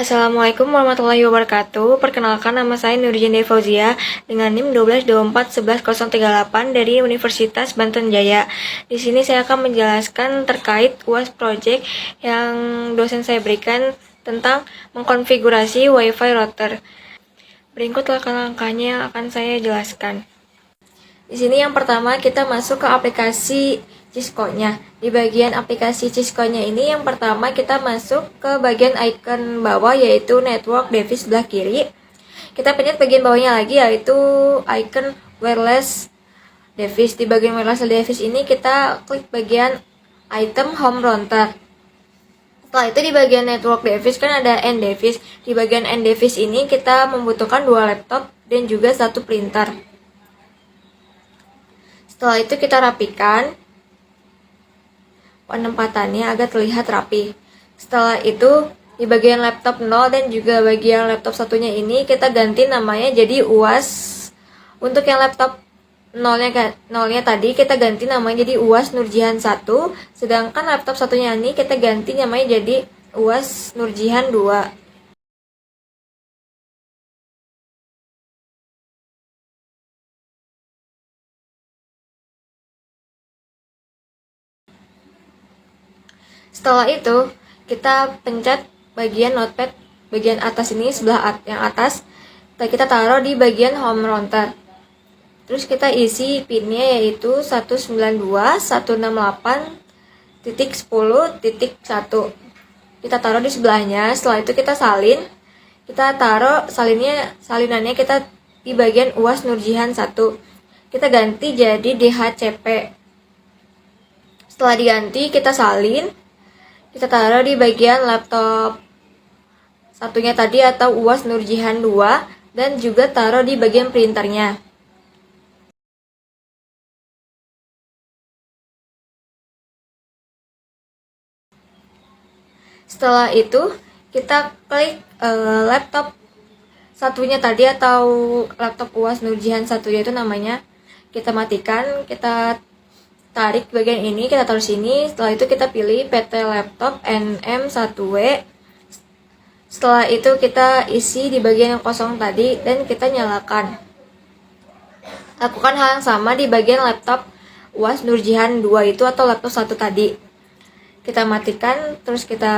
Assalamualaikum warahmatullahi wabarakatuh. Perkenalkan, nama saya Nurjin Fauzia dengan NIM 12241138 dari Universitas Banten Jaya. Di sini saya akan menjelaskan terkait UAS project yang dosen saya berikan tentang mengkonfigurasi WiFi router. Berikut langkah-langkahnya akan saya jelaskan. Di sini yang pertama kita masuk ke aplikasi Cisco-nya. Di bagian aplikasi Cisco-nya ini yang pertama kita masuk ke bagian icon bawah yaitu network device sebelah kiri. Kita pencet bagian bawahnya lagi yaitu icon wireless device. Di bagian wireless device ini kita klik bagian item home router. Setelah itu di bagian network device kan ada end device. Di bagian end device ini kita membutuhkan 2 laptop dan juga 1 printer. Setelah itu kita rapikan penempatannya agar terlihat rapi. Setelah itu di bagian laptop 0 dan juga bagian laptop satunya ini kita ganti namanya jadi UAS. Untuk yang laptop 0-nya tadi kita ganti namanya jadi UAS Nurjihan 1, sedangkan laptop satunya ini kita ganti namanya jadi UAS Nurjihan 2. Setelah itu, kita pencet bagian notepad bagian atas ini, sebelah yang atas. Kita taruh di bagian home router. Terus kita isi pinnya yaitu 192.168.10.1. Kita taruh di sebelahnya. Setelah itu kita salin. Kita taruh salinannya kita di bagian UAS Nurjihan 1. Kita ganti jadi DHCP. Setelah diganti, kita salin. Kita taruh di bagian laptop satunya tadi atau UAS Nurjihan 2 dan juga taruh di bagian printernya. Setelah itu kita klik laptop satunya tadi atau laptop UAS Nurjihan 1 yaitu namanya. Kita matikan, kita tarik bagian ini, kita taruh sini. Setelah itu kita pilih PT Laptop NM1W. Setelah itu kita isi di bagian yang kosong tadi dan kita nyalakan. Lakukan hal yang sama di bagian laptop UAS Nurjihan 2 itu atau laptop 1 tadi. Kita matikan, terus kita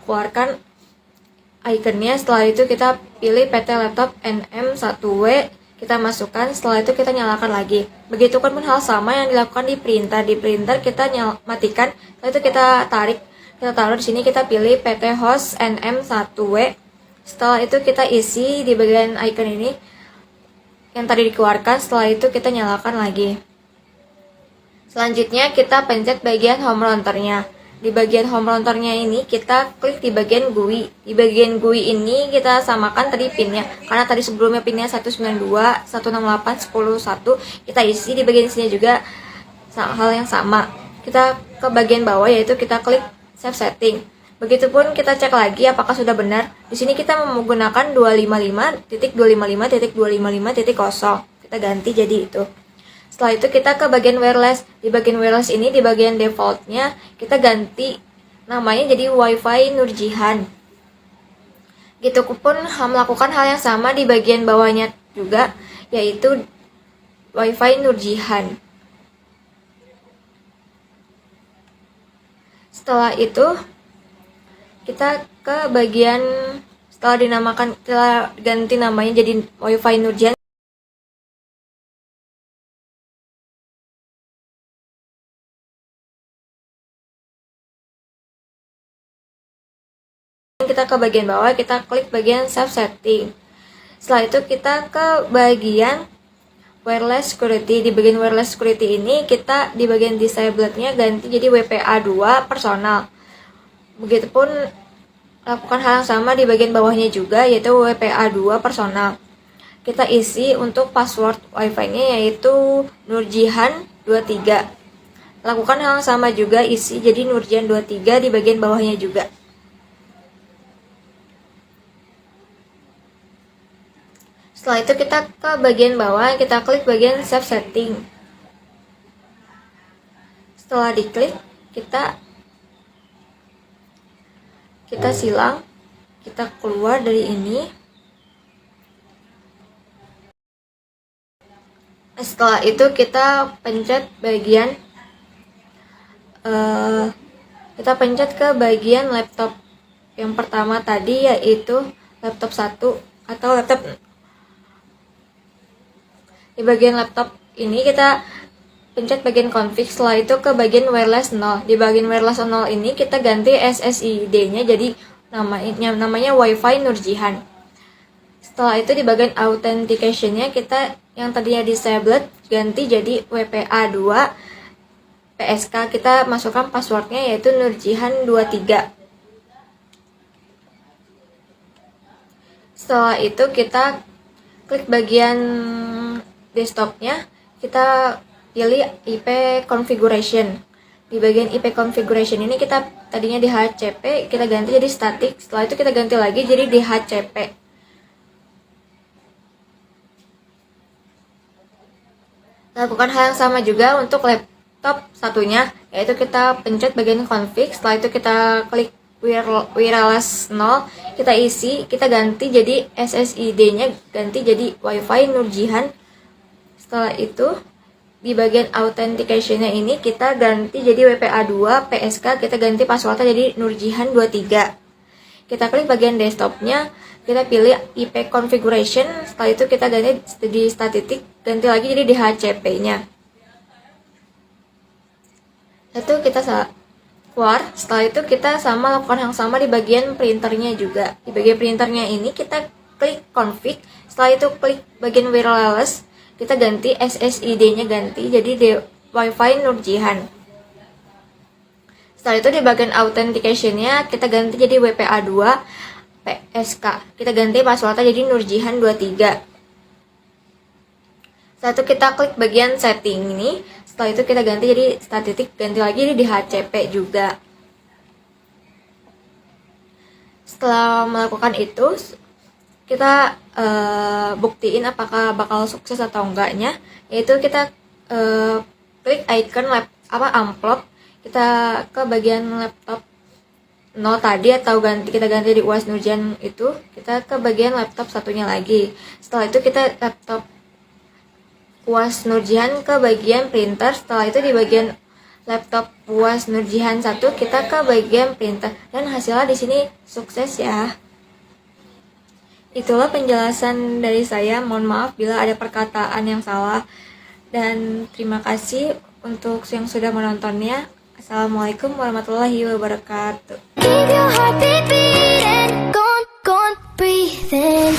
keluarkan ikonnya. Setelah itu kita pilih PT Laptop NM1W. Kita masukkan, setelah itu kita nyalakan lagi. Begitupun pun hal sama yang dilakukan di printer. Di printer kita matikan, setelah itu kita tarik, kita taruh di sini, kita pilih PT Host NM1W. Setelah itu kita isi di bagian icon ini yang tadi dikeluarkan, setelah itu kita nyalakan lagi. Selanjutnya kita pencet bagian home routernya. Di bagian home routernya ini kita klik di bagian GUI. Di bagian GUI ini kita samakan tadi pinnya. Karena tadi sebelumnya pinnya 192.168.10.1. Kita isi di bagian sini juga hal yang sama. Kita ke bagian bawah yaitu kita klik save setting. Begitupun kita cek lagi apakah sudah benar. Di sini kita menggunakan 255.255.255.0. Kita ganti jadi itu. Setelah itu kita ke bagian wireless. Di bagian wireless ini, di bagian defaultnya kita ganti namanya jadi WiFi Nurjihan. Gitu pun melakukan hal yang sama di bagian bawahnya juga yaitu WiFi Nurjihan. Setelah itu kita ke bagian setelah ganti namanya jadi WiFi Nurjihan. Kita ke bagian bawah, kita klik bagian save setting. Setelah itu kita ke bagian wireless security. Di bagian wireless security ini kita di bagian disablednya ganti jadi WPA 2 personal. Begitupun lakukan hal yang sama di bagian bawahnya juga yaitu WPA 2 personal. Kita isi untuk password wifi-nya yaitu Nurjihan 23. Lakukan hal yang sama juga, isi jadi Nurjihan 23 di bagian bawahnya juga. Setelah itu kita ke bagian bawah, kita klik bagian save setting. Setelah diklik, kita silang kita keluar dari ini. Setelah itu kita pencet bagian ke bagian laptop yang pertama tadi, yaitu laptop 1 atau laptop. Di bagian laptop ini kita pencet bagian config, setelah itu ke bagian wireless 0. Di bagian wireless 0 ini kita ganti SSID-nya jadi namanya Wi-Fi Nurjihan. Setelah itu di bagian authentication-nya kita yang tadinya disabled ganti jadi WPA2 PSK. Kita masukkan passwordnya yaitu Nurjihan23. Setelah itu kita klik bagian desktopnya, kita pilih IP configuration. Di bagian IP configuration ini kita tadinya di HCP, kita ganti jadi static. Setelah itu kita ganti lagi jadi di HCP. Lakukan hal yang sama juga untuk laptop satunya, yaitu kita pencet bagian config. Setelah itu kita klik wireless 0, kita isi, kita ganti jadi SSID-nya ganti jadi Wi-Fi Nurjihan. Setelah itu di bagian authentication-nya ini kita ganti jadi WPA2 PSK, kita ganti passwordnya jadi Nurjihan23. Kita klik bagian desktopnya, kita pilih IP configuration. Setelah itu kita ganti di static, ganti lagi jadi di HCP-nya. Itu kita keluar. Setelah itu kita lakukan yang sama di bagian printernya juga. Di bagian printernya ini kita klik config. Setelah itu klik bagian wireless, kita ganti SSID-nya ganti jadi di Wi-Fi Nurjihan. Setelah itu di bagian authentication-nya kita ganti jadi WPA2 PSK. Kita ganti passwordnya jadi Nurjihan23. Setelah itu kita klik bagian setting ini. Setelah itu kita ganti jadi static, ganti lagi di HCP juga. Setelah melakukan itu, kita buktiin apakah bakal sukses atau enggaknya, yaitu kita klik icon amplop, kita ke bagian laptop 0 tadi atau kita ganti di UAS Nurjihan itu, kita ke bagian laptop satunya lagi. Setelah itu kita laptop UAS Nurjihan ke bagian printer. Setelah itu di bagian laptop UAS Nurjihan 1 kita ke bagian printer, dan hasilnya di sini sukses ya. Itulah penjelasan dari saya. Mohon maaf bila ada perkataan yang salah, dan terima kasih untuk yang sudah menontonnya. Assalamualaikum warahmatullahi wabarakatuh. Keep your heart beating, gone, breathing.